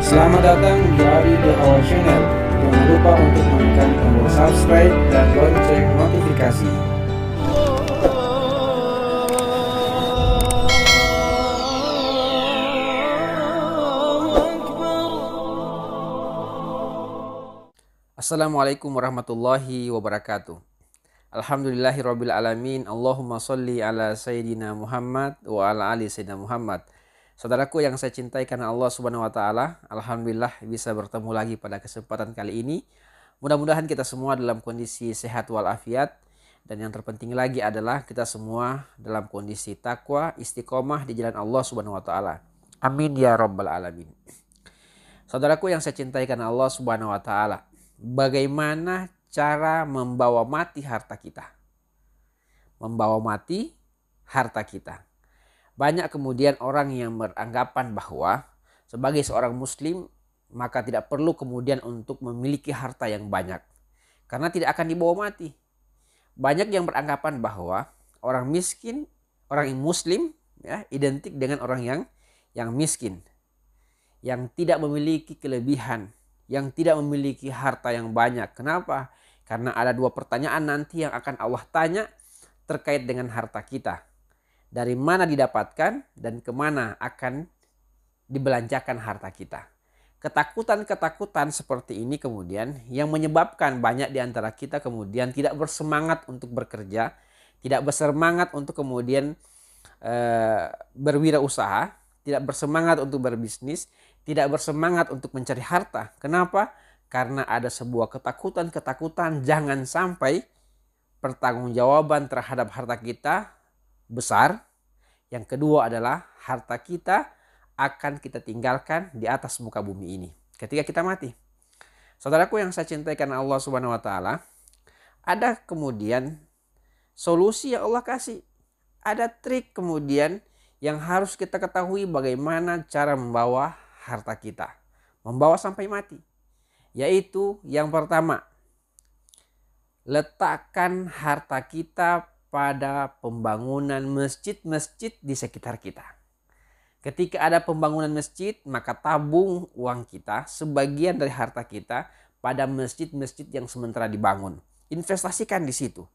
Selamat datang di Adi The Our Channel. Jangan lupa untuk menekan tombol subscribe dan lonceng notifikasi. Assalamualaikum warahmatullahi wabarakatuh. Alhamdulillahirabbil alamin. Allahumma sholli ala sayyidina Muhammad wa ala ali sayyidina Muhammad. Saudaraku yang saya cintai karena Allah Subhanahu wa taala, alhamdulillah bisa bertemu lagi pada kesempatan kali ini. Mudah-mudahan kita semua dalam kondisi sehat walafiat, dan yang terpenting lagi adalah kita semua dalam kondisi takwa, istiqomah di jalan Allah Subhanahu wa taala. Amin ya rabbal alamin. Saudaraku yang saya cintai karena Allah Subhanahu wa taala, bagaimana cara membawa mati harta kita? Membawa mati harta kita. Banyak kemudian orang yang beranggapan bahwa sebagai seorang muslim maka tidak perlu kemudian untuk memiliki harta yang banyak, karena tidak akan dibawa mati. Banyak yang beranggapan bahwa orang miskin, orang yang muslim ya, identik dengan orang yang miskin, yang tidak memiliki kelebihan, yang tidak memiliki harta yang banyak. Kenapa? Karena ada dua pertanyaan nanti yang akan Allah tanya terkait dengan harta kita. Dari mana didapatkan dan kemana akan dibelanjakan harta kita. Ketakutan-ketakutan seperti ini kemudian yang menyebabkan banyak di antara kita kemudian tidak bersemangat untuk bekerja, tidak bersemangat untuk kemudian berwirausaha, tidak bersemangat untuk berbisnis, tidak bersemangat untuk mencari harta. Kenapa? Karena ada sebuah ketakutan-ketakutan jangan sampai pertanggungjawaban terhadap harta kita besar. Yang kedua adalah harta kita akan kita tinggalkan di atas muka bumi ini ketika kita mati. Saudaraku yang saya cintai karena Allah Subhanahu wa taala, ada kemudian solusi yang Allah kasih. Ada trik kemudian yang harus kita ketahui bagaimana cara membawa harta kita, membawa sampai mati. Yaitu yang pertama, letakkan harta kita pada pembangunan masjid-masjid di sekitar kita. Ketika ada pembangunan masjid, maka tabung uang kita, sebagian dari harta kita pada masjid-masjid yang sementara dibangun. Investasikan di situ.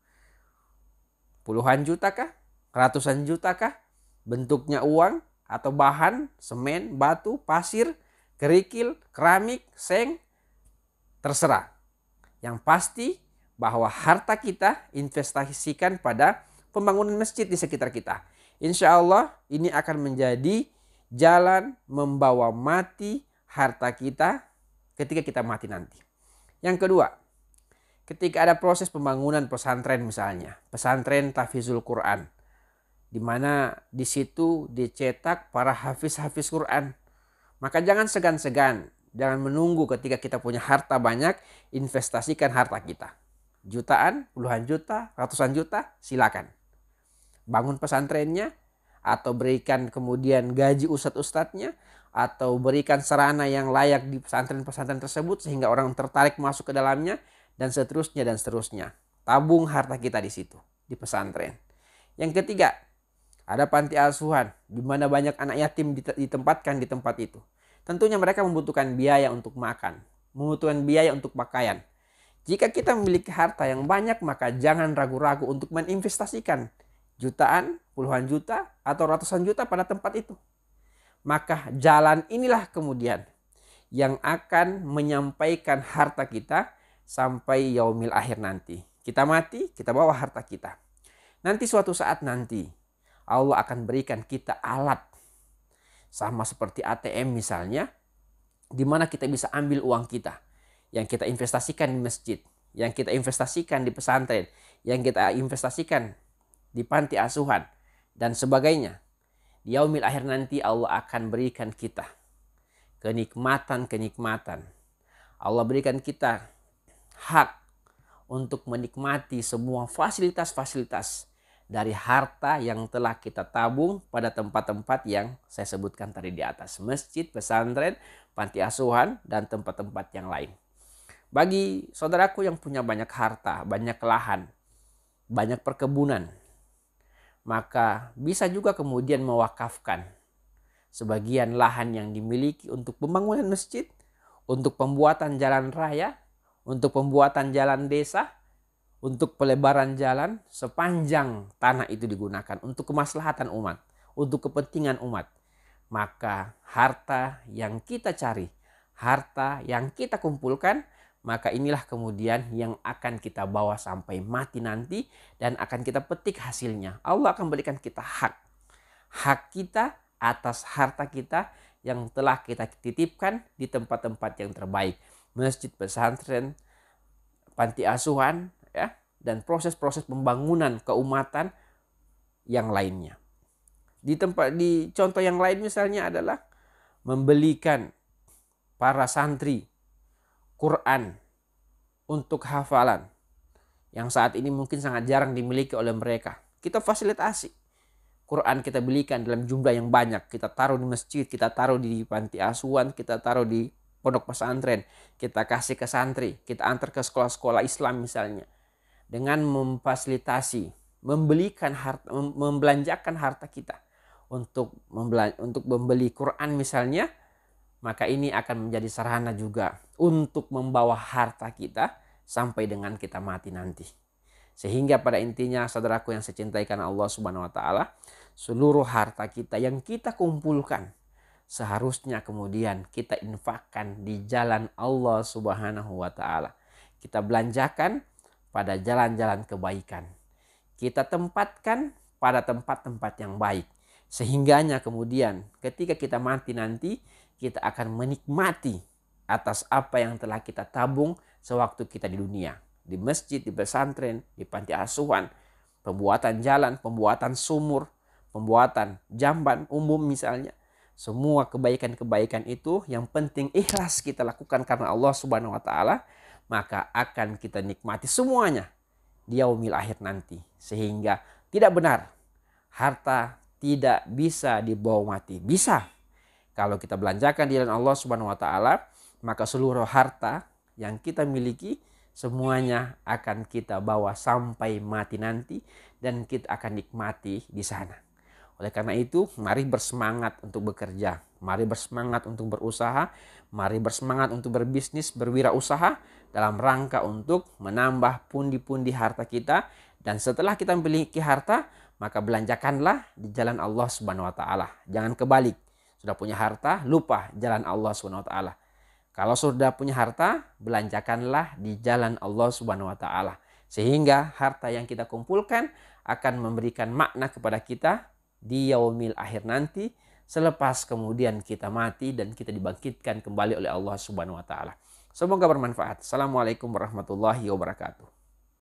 Puluhan juta kah? Ratusan juta kah? Bentuknya uang atau bahan, semen, batu, pasir, kerikil, keramik, seng, terserah. Yang pasti bahwa harta kita investasikan pada pembangunan masjid di sekitar kita. Insya Allah ini akan menjadi jalan membawa mati harta kita ketika kita mati nanti. Yang kedua, ketika ada proses pembangunan pesantren misalnya, pesantren tahfizul Quran, di mana di situ dicetak para hafiz-hafiz Quran, maka jangan segan-segan, jangan menunggu ketika kita punya harta banyak, investasikan harta kita. Jutaan, puluhan juta, ratusan juta, silakan. Bangun pesantrennya, atau berikan kemudian gaji ustadz-ustadznya, atau berikan sarana yang layak di pesantren-pesantren tersebut sehingga orang tertarik masuk ke dalamnya, dan seterusnya dan seterusnya. Tabung harta kita di situ, di pesantren. Yang ketiga, ada panti asuhan di mana banyak anak yatim ditempatkan di tempat itu. Tentunya mereka membutuhkan biaya untuk makan, membutuhkan biaya untuk pakaian. Jika kita memiliki harta yang banyak, maka jangan ragu-ragu untuk meninvestasikan jutaan, puluhan juta, atau ratusan juta pada tempat itu. Maka jalan inilah kemudian yang akan menyampaikan harta kita sampai yaumil akhir nanti. Kita mati, kita bawa harta kita. Nanti suatu saat nanti Allah akan berikan kita alat sama seperti ATM misalnya, di mana kita bisa ambil uang kita yang kita investasikan di masjid, yang kita investasikan di pesantren, yang kita investasikan di panti asuhan, dan sebagainya. Di yaumil akhir nanti Allah akan berikan kita kenikmatan-kenikmatan. Allah berikan kita hak untuk menikmati semua fasilitas-fasilitas dari harta yang telah kita tabung pada tempat-tempat yang saya sebutkan tadi di atas. Masjid, pesantren, panti asuhan, dan tempat-tempat yang lain. Bagi saudaraku yang punya banyak harta, banyak lahan, banyak perkebunan, maka bisa juga kemudian mewakafkan sebagian lahan yang dimiliki untuk pembangunan masjid, untuk pembuatan jalan raya, untuk pembuatan jalan desa, untuk pelebaran jalan, sepanjang tanah itu digunakan untuk kemaslahatan umat, untuk kepentingan umat. Maka harta yang kita cari, harta yang kita kumpulkan, maka inilah kemudian yang akan kita bawa sampai mati nanti dan akan kita petik hasilnya. Allah akan berikan kita hak kita atas harta kita yang telah kita titipkan di tempat-tempat yang terbaik, masjid, pesantren, panti asuhan, ya, dan proses-proses pembangunan keumatan yang lainnya. Di contoh yang lain misalnya adalah membelikan para santri Quran untuk hafalan yang saat ini mungkin sangat jarang dimiliki oleh mereka. Kita fasilitasi Quran, kita belikan dalam jumlah yang banyak, kita taruh di masjid, kita taruh di panti asuhan, kita taruh di pondok pesantren, kita kasih ke santri, kita antar ke sekolah-sekolah Islam misalnya. Dengan memfasilitasi, membelikan harta, membelanjakan harta kita untuk membeli Quran misalnya, maka ini akan menjadi sarana juga untuk membawa harta kita sampai dengan kita mati nanti. Sehingga pada intinya, saudaraku yang saya cintai karena Allah Subhanahu wa taala, seluruh harta kita yang kita kumpulkan seharusnya kemudian kita infakkan di jalan Allah Subhanahu wa taala. Kita belanjakan pada jalan-jalan kebaikan. Kita tempatkan pada tempat-tempat yang baik. Sehingganya kemudian ketika kita mati nanti, kita akan menikmati atas apa yang telah kita tabung sewaktu kita di dunia. Di masjid, di pesantren, di panti asuhan, pembuatan jalan, pembuatan sumur, pembuatan jamban umum misalnya. Semua kebaikan-kebaikan itu yang penting ikhlas kita lakukan karena Allah Subhanahu wa taala, maka akan kita nikmati semuanya di yaumil akhir nanti. Sehingga tidak benar harta tidak bisa dibawa mati. Bisa. Kalau kita belanjakan di jalan Allah Subhanahu wa taala, maka seluruh harta yang kita miliki semuanya akan kita bawa sampai mati nanti dan kita akan nikmati di sana. Oleh karena itu, mari bersemangat untuk bekerja, mari bersemangat untuk berusaha, mari bersemangat untuk berbisnis, berwirausaha dalam rangka untuk menambah pundi-pundi harta kita. Dan setelah kita memiliki harta, maka belanjakanlah di jalan Allah Subhanahu wa taala. Jangan kebalik. Sudah punya harta, lupa jalan Allah Subhanahu wa taala. Kalau sudah punya harta, belanjakanlah di jalan Allah Subhanahu wa taala. Sehingga harta yang kita kumpulkan akan memberikan makna kepada kita di yaumil akhir nanti, selepas kemudian kita mati dan kita dibangkitkan kembali oleh Allah Subhanahu wa taala. Semoga bermanfaat. Assalamualaikum warahmatullahi wabarakatuh.